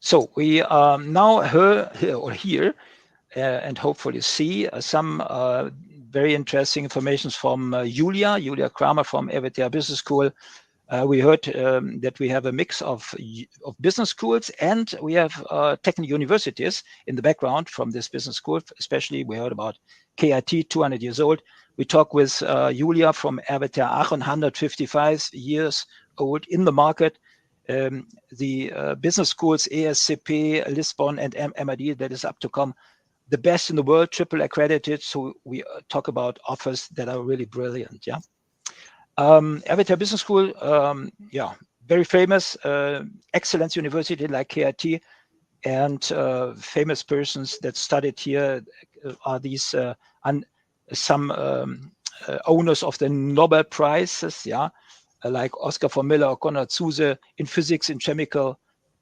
So we now hear and hopefully see some very interesting information from Julia Kramer from RWTH Business School. We heard that we have a mix of business schools, and we have technical universities in the background from this business school. Especially, we heard about KIT, 200 years old. We talk with Julia from RWTH Aachen, 155 years old in the market. The business schools, ESCP, Lisbon, and MID, that is up to come, the best in the world, triple accredited. So we talk about offers that are really brilliant. Yeah. RWTH Business School, very famous, excellent university like KIT, and famous persons that studied here are these some owners of the Nobel Prizes, like Oscar von Miller or Konrad Zuse in physics and chemical,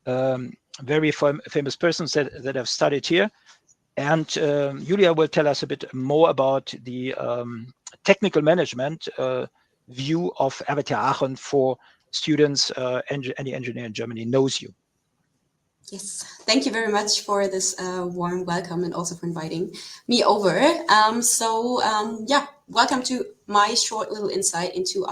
very famous persons that have studied here. And Julia will tell us a bit more about the technical management view of RWTH Aachen for students. Any engineer in Germany knows you. Yes, thank you very much for this warm welcome and also for inviting me over. Welcome to my short little insight into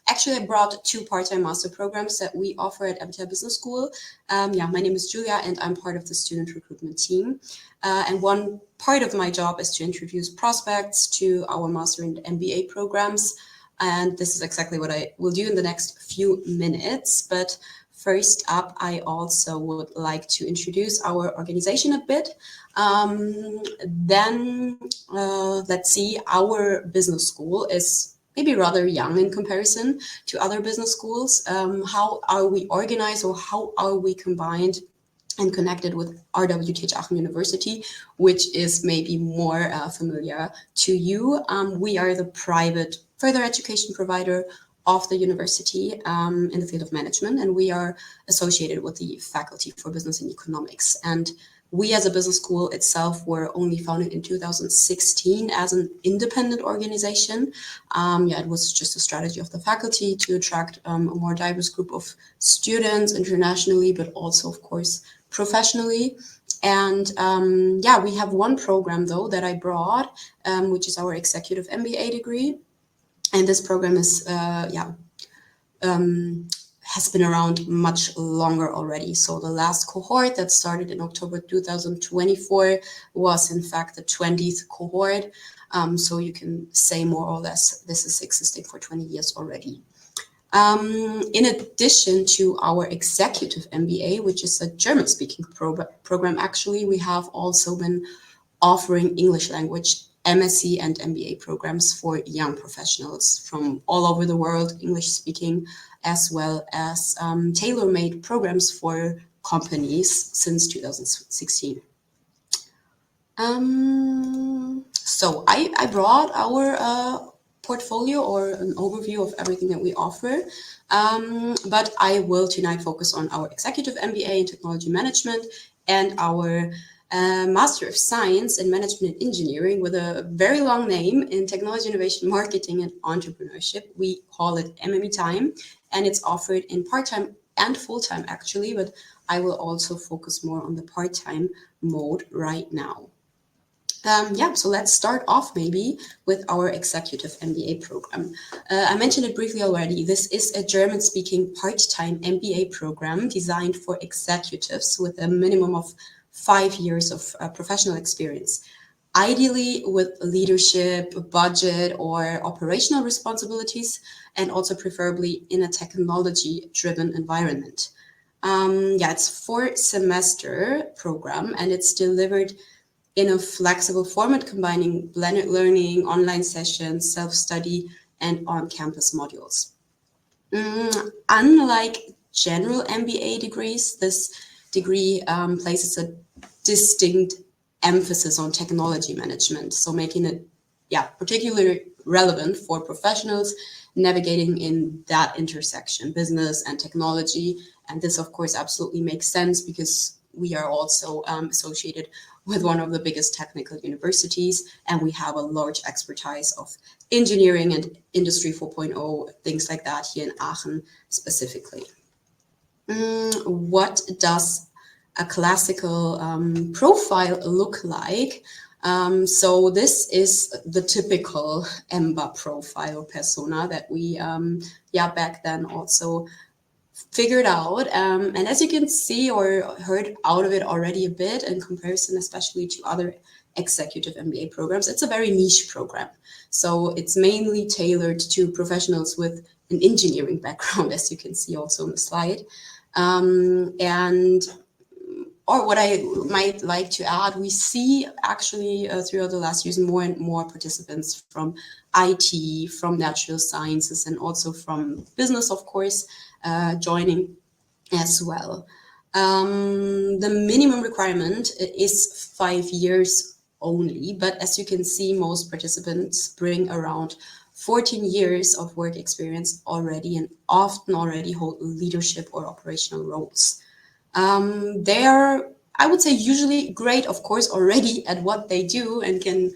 actually I brought 2 part-time master programs that we offer at RWTH Business School. My name is Julia and I'm part of the student recruitment team. And one part of my job is to introduce prospects to our master and MBA programs. And this is exactly what I will do in the next few minutes. But first up, I also would like to introduce our organization a bit. Let's see, our business school is maybe rather young in comparison to other business schools. How are we organized, or how are we combined and connected with RWTH Aachen University, which is maybe more familiar to you? We are the private further education provider of the university in the field of management, and we are associated with the Faculty for Business and Economics. And we as a business school itself were only founded in 2016 as an independent organization. It was just a strategy of the faculty to attract a more diverse group of students internationally, but also, of course, professionally. And we have one program, though, that I brought, which is our executive MBA degree. And this program is, has been around much longer already. So the last cohort that started in October 2024 was, in fact, the 20th cohort. So you can say more or less this is existing for 20 years already. In addition to our executive MBA, which is a German-speaking program, actually, we have also been offering English language MSc and MBA programs for young professionals from all over the world, English speaking, as well as tailor-made programs for companies since 2016. So I brought our portfolio or an overview of everything that we offer, but I will tonight focus on our executive MBA in technology management and our Master of Science in Management and Engineering with a very long name in Technology, Innovation, Marketing and Entrepreneurship. We call it MME Time, and it's offered in part-time and full-time actually, but I will also focus more on the part-time mode right now. So let's start off maybe with our executive MBA program. I mentioned it briefly already. This is a German-speaking part-time MBA program designed for executives with a minimum of 5 years of professional experience, ideally with leadership, budget, or operational responsibilities, and also preferably in a technology-driven environment. It's a 4-semester program, and it's delivered in a flexible format combining blended learning, online sessions, self-study, and on-campus modules. Unlike general MBA degrees, this degree places a distinct emphasis on technology management, so making it particularly relevant for professionals navigating in that intersection, business and technology. And this, of course, absolutely makes sense because we are also associated with one of the biggest technical universities, and we have a large expertise of engineering and Industry 4.0, things like that here in Aachen specifically. What does a classical profile look like. So this is the typical EMBA profile or persona that we, back then also figured out. And as you can see or heard out of it already a bit in comparison, especially to other executive MBA programs, it's a very niche program. So it's mainly tailored to professionals with an engineering background, as you can see also on the slide. Or what I might like to add, we see actually throughout the last years more and more participants from IT, from natural sciences, and also from business, of course, joining as well. The minimum requirement is 5 years only, but as you can see, most participants bring around 14 years of work experience already and often already hold leadership or operational roles. They're, I would say, usually great, of course, already at what they do and can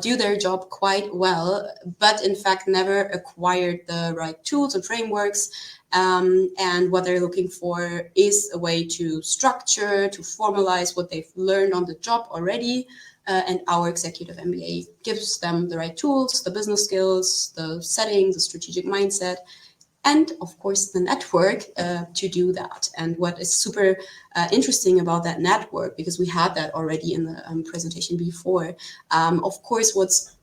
do their job quite well, but in fact never acquired the right tools and frameworks. And what they're looking for is a way to structure, to formalize what they've learned on the job already. And our executive MBA gives them the right tools, the business skills, the setting, the strategic mindset, and of course the network to do that. And what is super interesting about that network, because we had that already in the presentation before, of course what's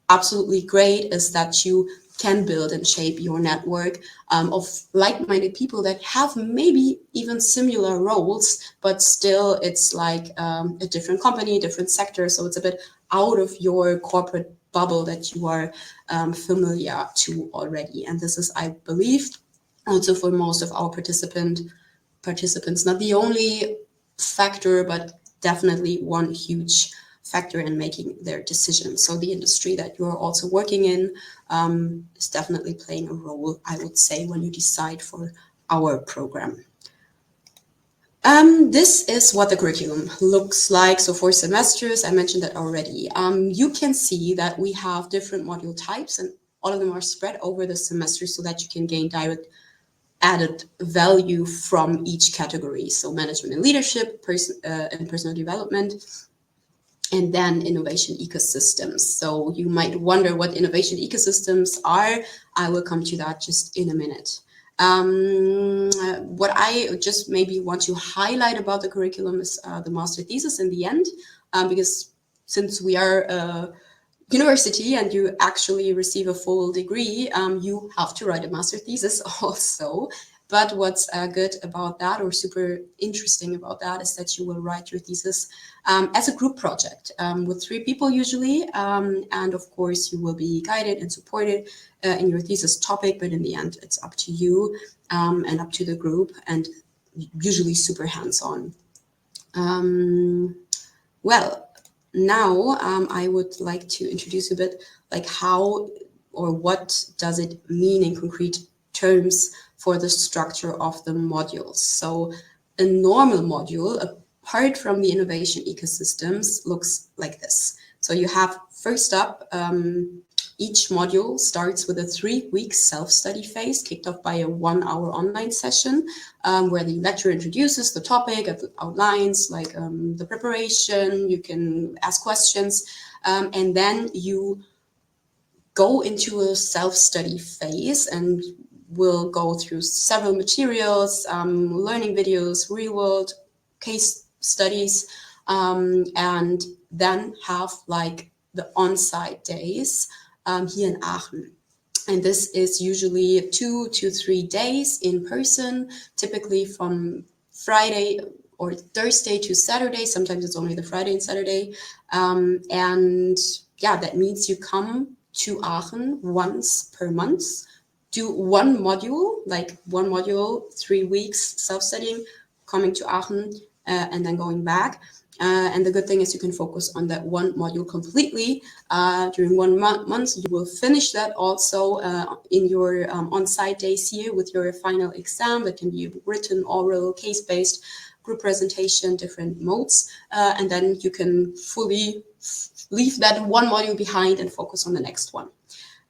absolutely great is that you can build and shape your network of like-minded people that have maybe even similar roles, but still it's like a different company, different sector, so it's a bit out of your corporate bubble that you are familiar to already. And this is, I believe, also for most of our participants, not the only factor, but definitely one huge factor in making their decisions. So the industry that you're also working in is definitely playing a role, I would say, when you decide for our program. This is what the curriculum looks like. So for semesters, I mentioned that already. You can see that we have different module types and all of them are spread over the semester so that you can gain direct added value from each category. So management and leadership, and personal development, and then innovation ecosystems. So you might wonder what innovation ecosystems are. I will come to that just in a minute. What I just maybe want to highlight about the curriculum is the master thesis in the end, because since we are a university and you actually receive a full degree, you have to write a master thesis also. But what's good about that, or super interesting about that, is that you will write your thesis as a group project with 3 people usually. And of course, you will be guided and supported in your thesis topic, but in the end, it's up to you and up to the group, and usually super hands-on. Well, now I would like to introduce a bit like how or what does it mean in concrete terms for the structure of the modules. So a normal module, apart from the innovation ecosystems, looks like this. So you have first up, each module starts with a 3-week self-study phase kicked off by a 1-hour online session where the lecturer introduces the topic, outlines like the preparation, you can ask questions, and then you go into a self-study phase and we'll go through several materials, learning videos, real-world case studies, and then have like the on-site days here in Aachen. And this is usually 2 to 3 days in person, typically from Friday or Thursday to Saturday. Sometimes it's only the Friday and Saturday. And yeah, that means you come to Aachen once per month, do one module, like one module, 3 weeks self-studying, coming to Aachen, and then going back. And the good thing is you can focus on that one module completely during 1 month. You will finish that also in your on-site days here with your final exam. That can be written, oral, case-based, group presentation, different modes. And then you can fully leave that one module behind and focus on the next one.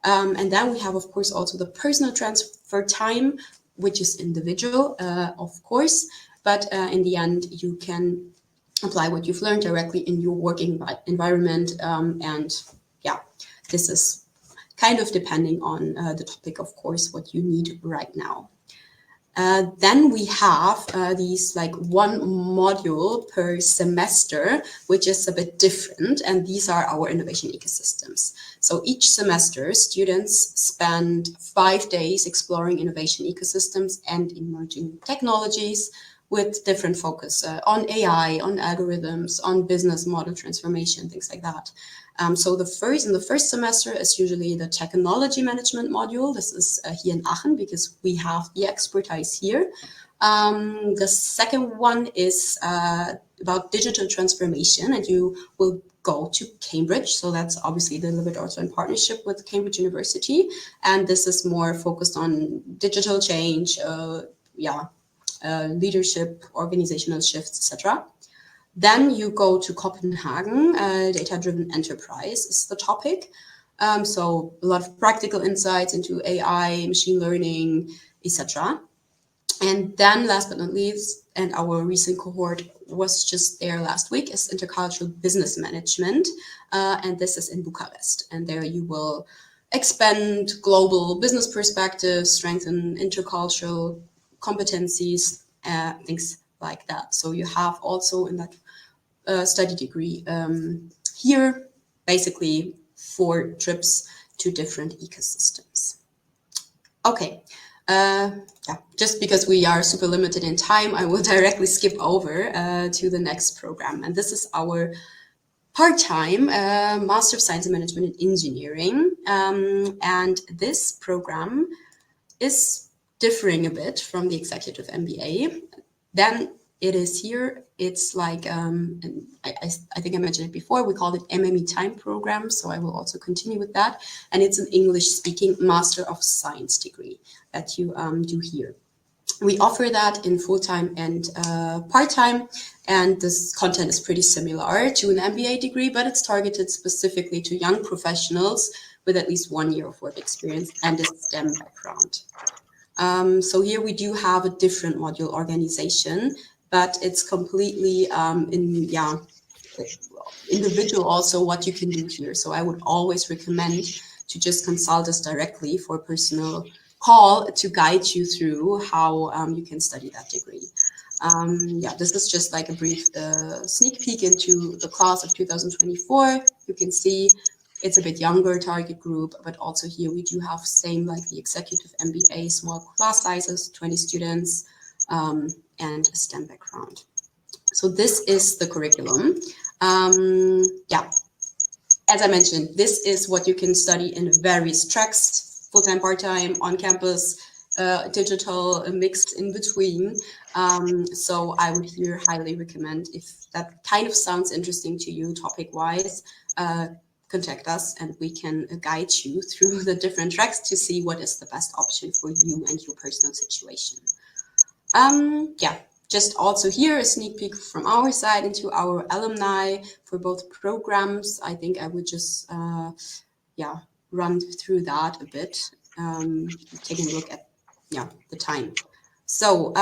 And then we have, of course, also the personal transfer time, which is individual, of course. but in the end, you can apply what you've learned directly in your working environment. And yeah, this is kind of depending on the topic, of course, what you need right now. Then we have these like one module per semester, which is a bit different. And these are our innovation ecosystems. So each semester, students spend 5 days exploring innovation ecosystems and emerging technologies with different focus on AI, on algorithms, on business model transformation, things like that. So in the first semester is usually the technology management module. This is here in Aachen because we have the expertise here. The second one is about digital transformation, and you will go to Cambridge. So that's obviously delivered also in partnership with Cambridge University. And this is more focused on digital change, leadership, organizational shifts, etc. Then you go to Copenhagen. Data-driven enterprise is the topic. So a lot of practical insights into AI, machine learning, etc. And then last but not least, and our recent cohort was just there last week, is intercultural business management. And this is in Bucharest. And there you will expand global business perspectives, strengthen intercultural competencies, things like that. So you have also in that study degree here basically 4 trips to different ecosystems. Okay, just because we are super limited in time, I will directly skip over to the next program. And this is our part-time Master of Science in Management and Engineering. And this program is differing a bit from the Executive MBA. Then it is here, it's like, and I think I mentioned it before, we called it MME Time Program, so I will also continue with that. And it's an English-speaking Master of Science degree that you do here. We offer that in full-time and part-time, and this content is pretty similar to an MBA degree, but it's targeted specifically to young professionals with at least 1 year of work experience and a STEM background. So here we do have a different module organization, but it's completely individual also what you can do here. So I would always recommend to just consult us directly for a personal call to guide you through how you can study that degree. This is just like a brief sneak peek into the class of 2024. You can see it's a bit younger target group, but also here we do have same like the Executive MBA, small class sizes, 20 students, and a STEM background. So this is the curriculum. As I mentioned, this is what you can study in various tracks, full-time, part-time, on campus, digital, mixed in between. So I would here highly recommend, if that kind of sounds interesting to you topic-wise, contact us and we can guide you through the different tracks to see what is the best option for you and your personal situation. Just also here a sneak peek from our side into our alumni for both programs. I think I would just run through that a bit, taking a look at the time. So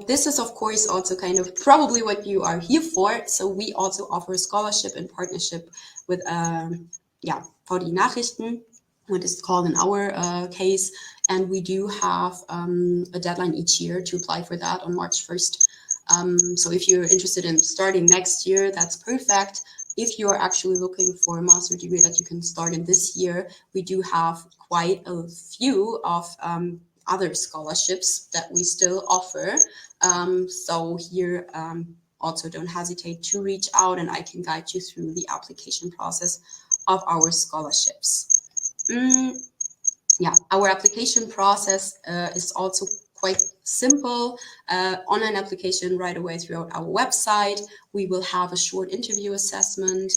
this is of course also kind of probably what you are here for. So we also offer a scholarship in partnership with VDI Nachrichten, what is called in our case. And we do have a deadline each year to apply for that on March 1st. So if you're interested in starting next year, that's perfect. If you're actually looking for a master degree that you can start in this year, we do have quite a few of other scholarships that we still offer. So here, also don't hesitate to reach out and I can guide you through the application process of our scholarships. Our application process is also quite simple. Online application right away throughout our website. We will have a short interview assessment.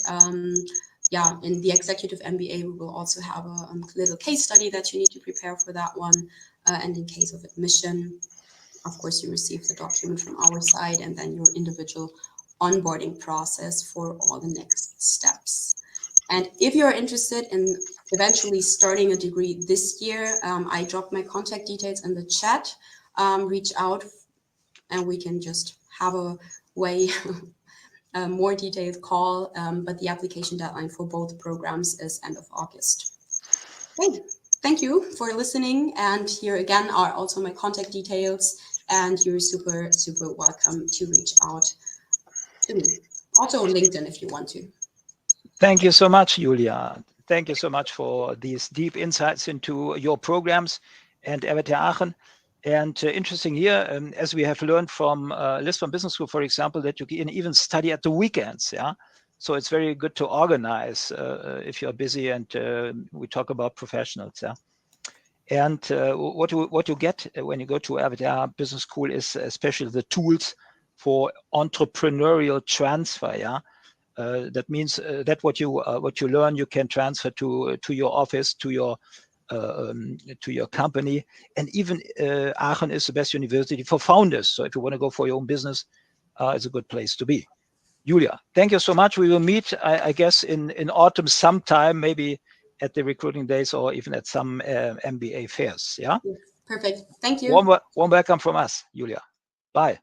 In the Executive MBA, we will also have a little case study that you need to prepare for that one. And in case of admission, of course, you receive the document from our side and then your individual onboarding process for all the next steps. And if you're interested in eventually starting a degree this year, I dropped my contact details in the chat. Reach out and we can just have a way a more detailed call. But the application deadline for both programs is end of August. Great. Thank you for listening. And here again are also my contact details. And you're super, super welcome to reach out to me. Also on LinkedIn if you want to. Thank you so much, Julia. Thank you so much for these deep insights into your programs and RWTH Aachen. And interesting here, as we have learned from Lisbon Business School, for example, that you can even study at the weekends. Yeah, so it's very good to organize if you're busy. And we talk about professionals. Yeah, and what you get when you go to RWTH Business School is especially the tools for entrepreneurial transfer. Yeah. That means that what you learn you can transfer to your office, to your company, and even Aachen is the best university for founders. So if you want to go for your own business, it's a good place to be. Julia, thank you so much. We will meet, I guess, in autumn sometime, maybe at the recruiting days or even at some MBA fairs. Yeah. Perfect. Thank you. Warm welcome from us, Julia. Bye.